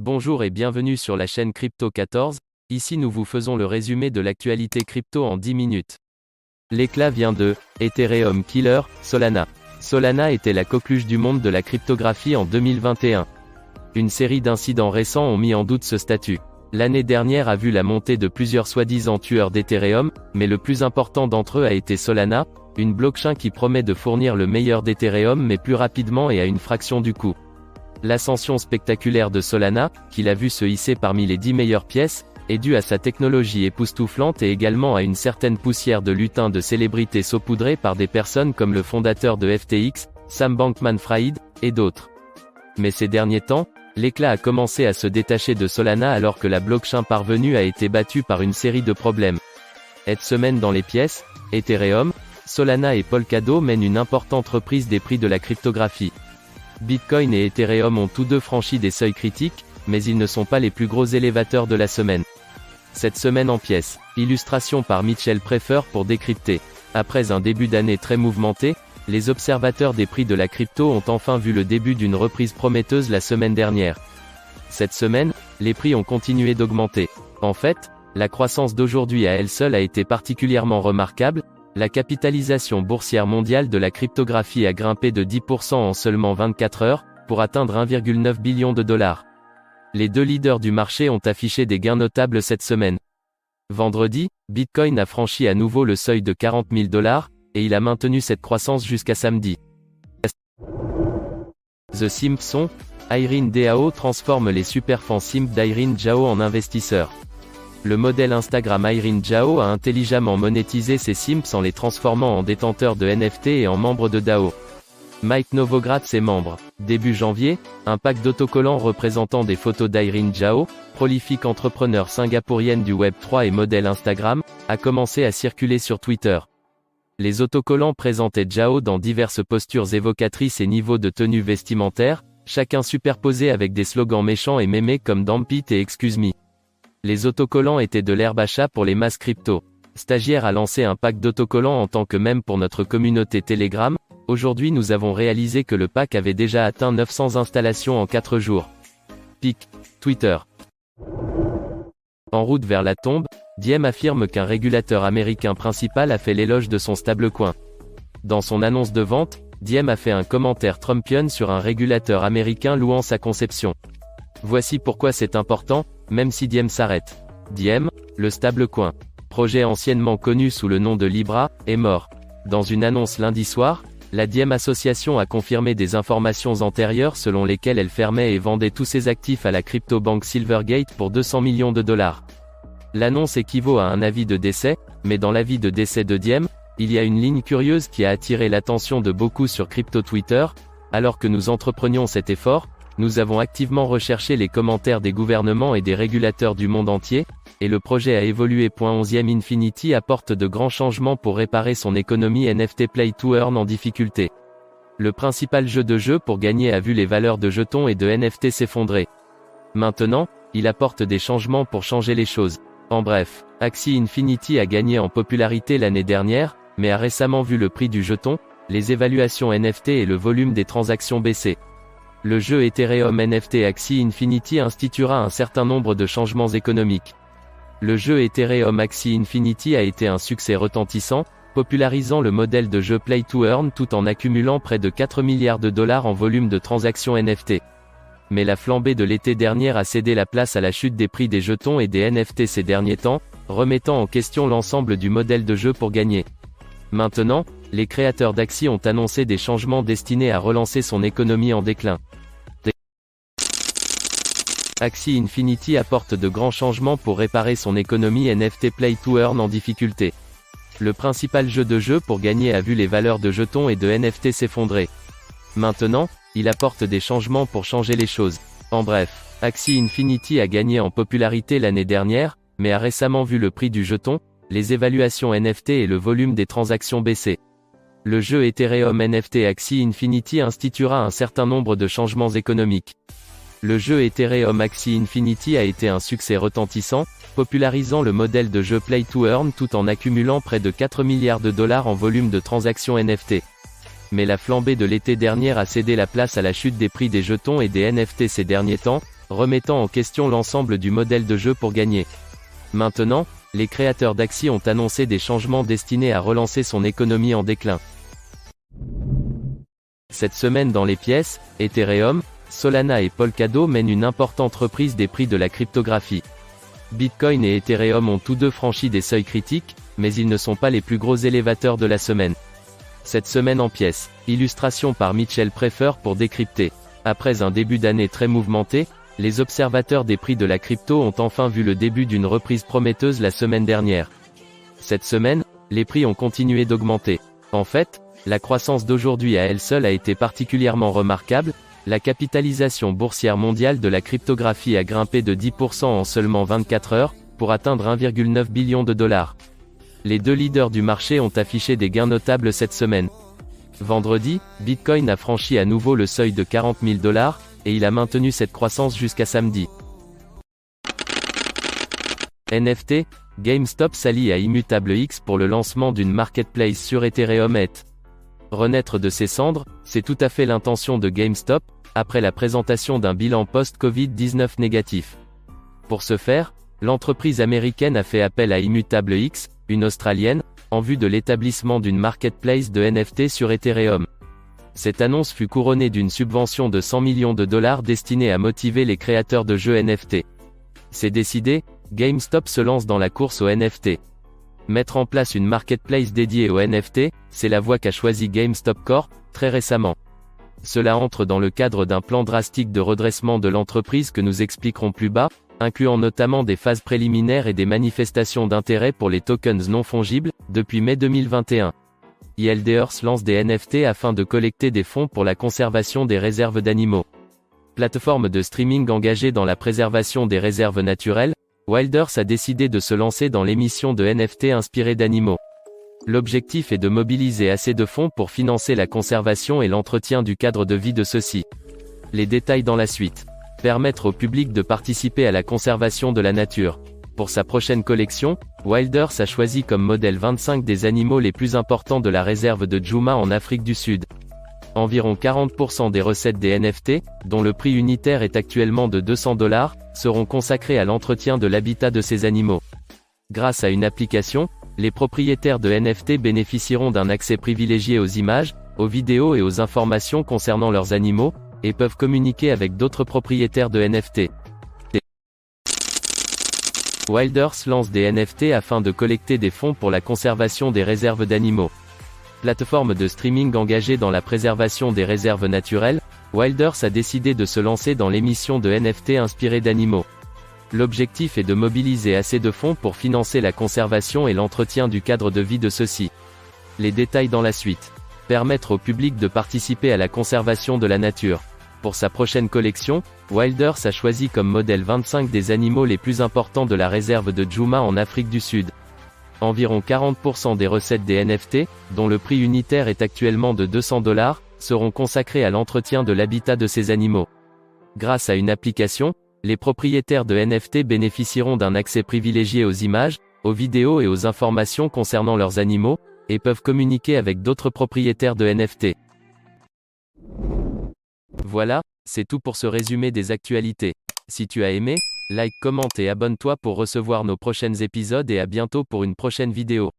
Bonjour et bienvenue sur la chaîne Crypto 14, ici nous vous faisons le résumé de l'actualité crypto en 10 minutes. L'éclat vient de Ethereum Killer, Solana. Solana était la coqueluche du monde de la cryptographie en 2021. Une série d'incidents récents ont mis en doute ce statut. L'année dernière a vu la montée de plusieurs soi-disant tueurs d'Ethereum, mais le plus important d'entre eux a été Solana, une blockchain qui promet de fournir le meilleur d'Ethereum mais plus rapidement et à une fraction du coût. L'ascension spectaculaire de Solana, qui l'a vu se hisser parmi les 10 meilleures pièces, est due à sa technologie époustouflante et également à une certaine poussière de lutin de célébrités saupoudrées par des personnes comme le fondateur de FTX, Sam Bankman-Fried, et d'autres. Mais ces derniers temps, l'éclat a commencé à se détacher de Solana alors que la blockchain parvenue a été battue par une série de problèmes. Cette semaine dans les pièces, Ethereum, Solana et Polkadot mènent une importante reprise des prix de la cryptographie. Bitcoin et Ethereum ont tous deux franchi des seuils critiques, mais ils ne sont pas les plus gros élévateurs de la semaine. Cette semaine en pièces, illustration par Mitchell Pfeffer pour décrypter. Après un début d'année très mouvementé, les observateurs des prix de la crypto ont enfin vu le début d'une reprise prometteuse la semaine dernière. Cette semaine, les prix ont continué d'augmenter. En fait, la croissance d'aujourd'hui à elle seule a été particulièrement remarquable. La capitalisation boursière mondiale de la cryptographie a grimpé de 10% en seulement 24 heures, pour atteindre 1,9 billion de dollars. Les deux leaders du marché ont affiché des gains notables cette semaine. Vendredi, Bitcoin a franchi à nouveau le seuil de 40 000 dollars, et il a maintenu cette croissance jusqu'à samedi. The Simpsons, Irene DAO transforme les superfans Simp d'Irene Zhao en investisseurs. Le modèle Instagram Irene Zhao a intelligemment monétisé ses simps en les transformant en détenteurs de NFT et en membres de DAO. Mike Novogratz est membre. Début janvier, un pack d'autocollants représentant des photos d'Irene Zhao, prolifique entrepreneur singapourienne du Web3 et modèle Instagram, a commencé à circuler sur Twitter. Les autocollants présentaient Zhao dans diverses postures évocatrices et niveaux de tenue vestimentaire, chacun superposé avec des slogans méchants et mémés comme Dump It et Excuse Me. Les autocollants étaient de l'herbe à chat pour les masses crypto. Stagiaire a lancé un pack d'autocollants en tant que mème pour notre communauté Telegram. Aujourd'hui nous avons réalisé que le pack avait déjà atteint 900 installations en 4 jours. Pic. Twitter. En route vers la tombe, Diem affirme qu'un régulateur américain principal a fait l'éloge de son stablecoin. Dans son annonce de vente, Diem a fait un commentaire trumpien sur un régulateur américain louant sa conception. Voici pourquoi c'est important, même si Diem s'arrête. Diem, le stablecoin, projet anciennement connu sous le nom de Libra, est mort. Dans une annonce lundi soir, la Diem Association a confirmé des informations antérieures selon lesquelles elle fermait et vendait tous ses actifs à la crypto-banque Silvergate pour 200 millions de dollars. L'annonce équivaut à un avis de décès, mais dans l'avis de décès de Diem, il y a une ligne curieuse qui a attiré l'attention de beaucoup sur crypto Twitter. Alors que nous entreprenions cet effort, nous avons activement recherché les commentaires des gouvernements et des régulateurs du monde entier, et le projet a évolué. 11e Infinity apporte de grands changements pour réparer son économie NFT Play to Earn en difficulté. Le principal jeu de jeu pour gagner a vu les valeurs de jetons et de NFT s'effondrer. Maintenant, il apporte des changements pour changer les choses. En bref, Axie Infinity a gagné en popularité l'année dernière, mais a récemment vu le prix du jeton, les évaluations NFT et le volume des transactions baisser. Le jeu Ethereum NFT Axie Infinity instituera un certain nombre de changements économiques. Le jeu Ethereum Axie Infinity a été un succès retentissant, popularisant le modèle de jeu Play to Earn tout en accumulant près de 4 milliards de dollars en volume de transactions NFT. Mais la flambée de l'été dernier a cédé la place à la chute des prix des jetons et des NFT ces derniers temps, remettant en question l'ensemble du modèle de jeu pour gagner. Maintenant, les créateurs d'Axie ont annoncé des changements destinés à relancer son économie en déclin. Axie Infinity apporte de grands changements pour réparer son économie NFT Play to Earn en difficulté. Le principal jeu de jeu pour gagner a vu les valeurs de jetons et de NFT s'effondrer. Maintenant, il apporte des changements pour changer les choses. En bref, Axie Infinity a gagné en popularité l'année dernière, mais a récemment vu le prix du jeton, les évaluations NFT et le volume des transactions baisser. Le jeu Ethereum NFT Axie Infinity instituera un certain nombre de changements économiques. Le jeu Ethereum Axie Infinity a été un succès retentissant, popularisant le modèle de jeu Play to Earn tout en accumulant près de 4 milliards de dollars en volume de transactions NFT. mais la flambée de l'été dernier a cédé la place à la chute des prix des jetons et des NFT ces derniers temps, remettant en question l'ensemble du modèle de jeu pour gagner. Maintenant, les créateurs d'Axie ont annoncé des changements destinés à relancer son économie en déclin. Cette semaine dans les pièces, Ethereum, Solana et Polkadot mènent une importante reprise des prix de la cryptographie. Bitcoin et Ethereum ont tous deux franchi des seuils critiques, mais ils ne sont pas les plus gros élévateurs de la semaine. Cette semaine en pièces, illustration par Mitchell Prefer pour décrypter. Après un début d'année très mouvementé, les observateurs des prix de la crypto ont enfin vu le début d'une reprise prometteuse la semaine dernière. Cette semaine, les prix ont continué d'augmenter. En fait, la croissance d'aujourd'hui à elle seule a été particulièrement remarquable. La capitalisation boursière mondiale de la cryptographie a grimpé de 10% en seulement 24 heures, pour atteindre 1,9 billion de dollars. Les deux leaders du marché ont affiché des gains notables cette semaine. Vendredi, Bitcoin a franchi à nouveau le seuil de 40 000 dollars, et il a maintenu cette croissance jusqu'à samedi. NFT, GameStop s'allie à ImmutableX pour le lancement d'une marketplace sur Ethereum. Renaître de ses cendres, c'est tout à fait l'intention de GameStop, après la présentation d'un bilan post-Covid-19 négatif. Pour ce faire, l'entreprise américaine a fait appel à ImmutableX, une Australienne, en vue de l'établissement d'une marketplace de NFT sur Ethereum. Cette annonce fut couronnée d'une subvention de 100 millions de dollars destinée à motiver les créateurs de jeux NFT. C'est décidé, GameStop se lance dans la course aux NFT. Mettre en place une marketplace dédiée aux NFT, c'est la voie qu'a choisi GameStop Corp, très récemment. Cela entre dans le cadre d'un plan drastique de redressement de l'entreprise que nous expliquerons plus bas, incluant notamment des phases préliminaires et des manifestations d'intérêt pour les tokens non fongibles, depuis mai 2021. Wilders lance des NFT afin de collecter des fonds pour la conservation des réserves d'animaux. Plateforme de streaming engagée dans la préservation des réserves naturelles, Wilders a décidé de se lancer dans l'émission de NFT inspirés d'animaux. L'objectif est de mobiliser assez de fonds pour financer la conservation et l'entretien du cadre de vie de ceux-ci. Les détails dans la suite. Permettre au public de participer à la conservation de la nature. Pour sa prochaine collection, Wilders a choisi comme modèle 25 des animaux les plus importants de la réserve de Djouma en Afrique du Sud. Environ 40% des recettes des NFT, dont le prix unitaire est actuellement de 200 $, seront consacrés à l'entretien de l'habitat de ces animaux. Grâce à une application, les propriétaires de NFT bénéficieront d'un accès privilégié aux images, aux vidéos et aux informations concernant leurs animaux, et peuvent communiquer avec d'autres propriétaires de NFT. Wilders lance des NFT afin de collecter des fonds pour la conservation des réserves d'animaux. Plateforme de streaming engagée dans la préservation des réserves naturelles, Wilders a décidé de se lancer dans l'émission de NFT inspirés d'animaux. L'objectif est de mobiliser assez de fonds pour financer la conservation et l'entretien du cadre de vie de ceux-ci. Les détails dans la suite. Permettre au public de participer à la conservation de la nature. Pour sa prochaine collection, Wilders a choisi comme modèle 25 des animaux les plus importants de la réserve de Djouma en Afrique du Sud. Environ 40% des recettes des NFT, dont le prix unitaire est actuellement de 200 $, seront consacrés à l'entretien de l'habitat de ces animaux. Grâce à une application, les propriétaires de NFT bénéficieront d'un accès privilégié aux images, aux vidéos et aux informations concernant leurs animaux, et peuvent communiquer avec d'autres propriétaires de NFT. Voilà, c'est tout pour ce résumé des actualités. Si tu as aimé, like, commente et abonne-toi pour recevoir nos prochains épisodes et à bientôt pour une prochaine vidéo.